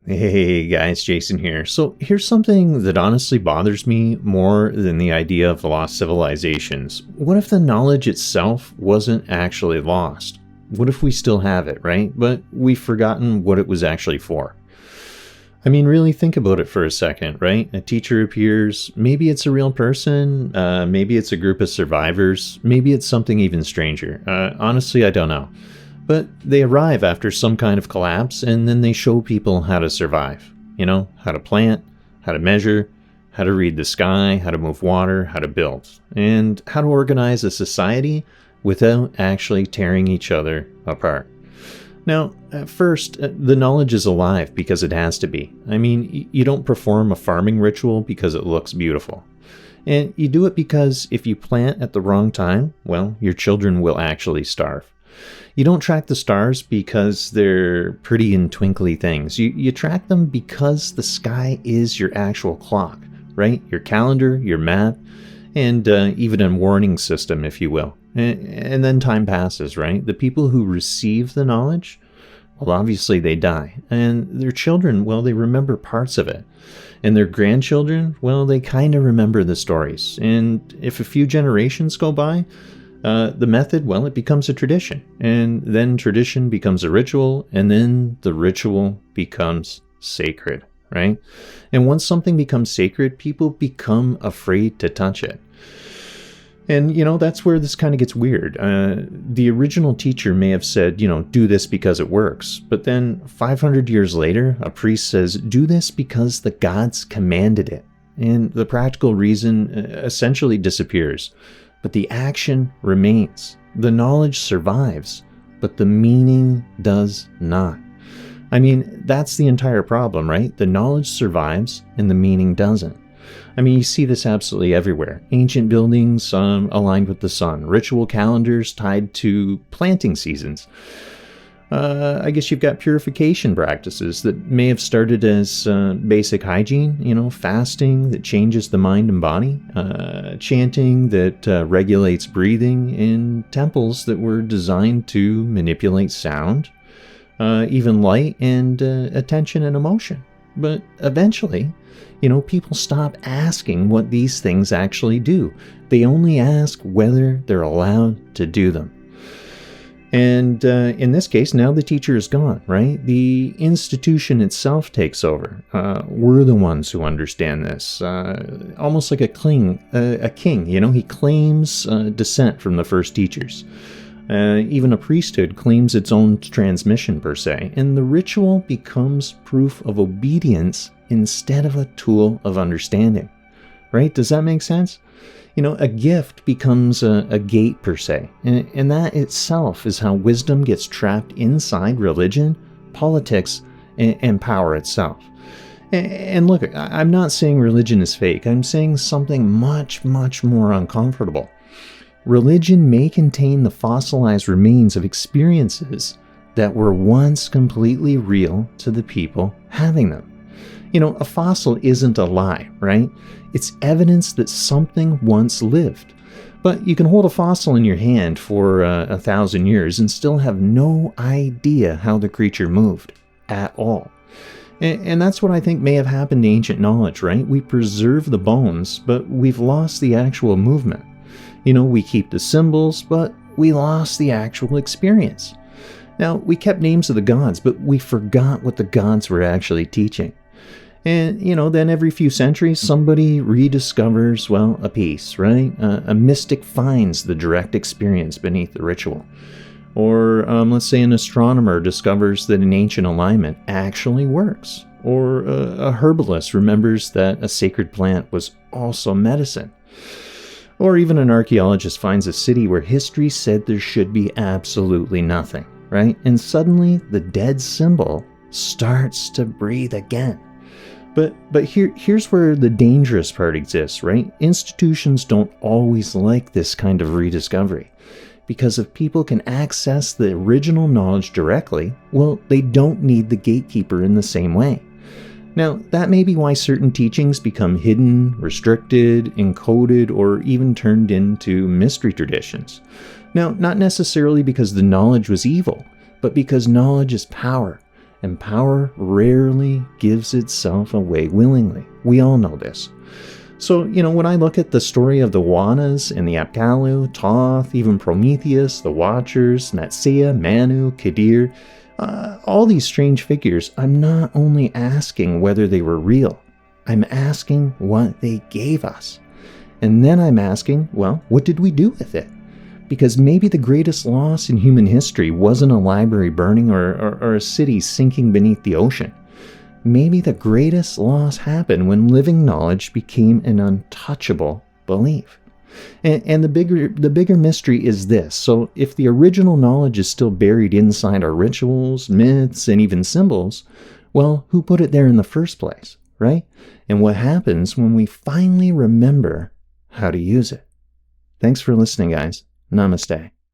Hey guys, Jason here. So here's something that honestly bothers me more than the idea of lost civilizations. What if the knowledge itself wasn't actually lost? What if we still have it, right? But we've forgotten what it was actually for. I mean, really think about it for a second, right? A teacher appears, maybe it's a real person, maybe it's a group of survivors, maybe it's something even stranger. Honestly, I don't know. But they arrive after some kind of collapse, and then they show people how to survive. You know, how to plant, how to measure, how to read the sky, how to move water, how to build, and how to organize a society without actually tearing each other apart. Now, at first, the knowledge is alive because it has to be. I mean, you don't perform a farming ritual because it looks beautiful. And you do it because if you plant at the wrong time, well, your children will actually starve. You don't track the stars because they're pretty and twinkly things. You track them because the sky is your actual clock, right? Your calendar, your map, and even a warning system, if you will. And then time passes, right? The people who receive the knowledge, well, obviously they die. And their children, well, they remember parts of it. And their grandchildren, well, they kind of remember the stories. And if a few generations go by, the method, well, it becomes a tradition, and then tradition becomes a ritual, and then the ritual becomes sacred, right? And once something becomes sacred, people become afraid to touch it. And, you know, that's where this kind of gets weird. The original teacher may have said, you know, do this because it works. But then 500 years later, a priest says, do this because the gods commanded it. And the practical reason essentially disappears. But the action remains. The knowledge survives, but the meaning does not. I mean, that's the entire problem, right? The knowledge survives and the meaning doesn't. I mean, you see this absolutely everywhere. Ancient buildings aligned with the sun, ritual calendars tied to planting seasons. I guess you've got purification practices that may have started as basic hygiene, you know, fasting that changes the mind and body, chanting that regulates breathing, in temples that were designed to manipulate sound, even light and attention and emotion. But eventually, you know, people stop asking what these things actually do. They only ask whether they're allowed to do them. And in this case, now the teacher is gone, right? The institution itself takes over. We're the ones who understand this. Almost like a king, you know, he claims descent from the first teachers. Even a priesthood claims its own transmission, per se. And the ritual becomes proof of obedience instead of a tool of understanding, right? Does that make sense? You know, a gift becomes a gate, per se, and that itself is how wisdom gets trapped inside religion, politics, and power itself. And look, I'm not saying religion is fake. I'm saying something much, much more uncomfortable. Religion may contain the fossilized remains of experiences that were once completely real to the people having them. You know, a fossil isn't a lie, right? It's evidence that something once lived. But you can hold a fossil in your hand for 1,000 years and still have no idea how the creature moved at all. And that's what I think may have happened to ancient knowledge, right? We preserve the bones, but we've lost the actual movement. You know, we keep the symbols, but we lost the actual experience. Now, we kept names of the gods, but we forgot what the gods were actually teaching. And, you know, then every few centuries, somebody rediscovers, well, a piece, right? A mystic finds the direct experience beneath the ritual. Or, let's say an astronomer discovers that an ancient alignment actually works. Or a herbalist remembers that a sacred plant was also medicine. Or even an archaeologist finds a city where history said there should be absolutely nothing, right? And suddenly, the dead symbol starts to breathe again. But here's where the dangerous part exists, right? Institutions don't always like this kind of rediscovery. Because if people can access the original knowledge directly, well, they don't need the gatekeeper in the same way. Now, that may be why certain teachings become hidden, restricted, encoded, or even turned into mystery traditions. Now, not necessarily because the knowledge was evil, but because knowledge is power. and power rarely gives itself away willingly. We all know this. So, when I look at the story of the Wanas and the Apkallu, Thoth, even Prometheus, the Watchers, Natsea, Manu, Kadir, all these strange figures, I'm not only asking whether they were real, I'm asking what they gave us. And then I'm asking, well, what did we do with it? Because maybe the greatest loss in human history wasn't a library burning or a city sinking beneath the ocean. Maybe the greatest loss happened when living knowledge became an untouchable belief. And the bigger mystery is this. So if the original knowledge is still buried inside our rituals, myths, and even symbols, well, who put it there in the first place, right? And what happens when we finally remember how to use it? Thanks for listening, guys. Namaste.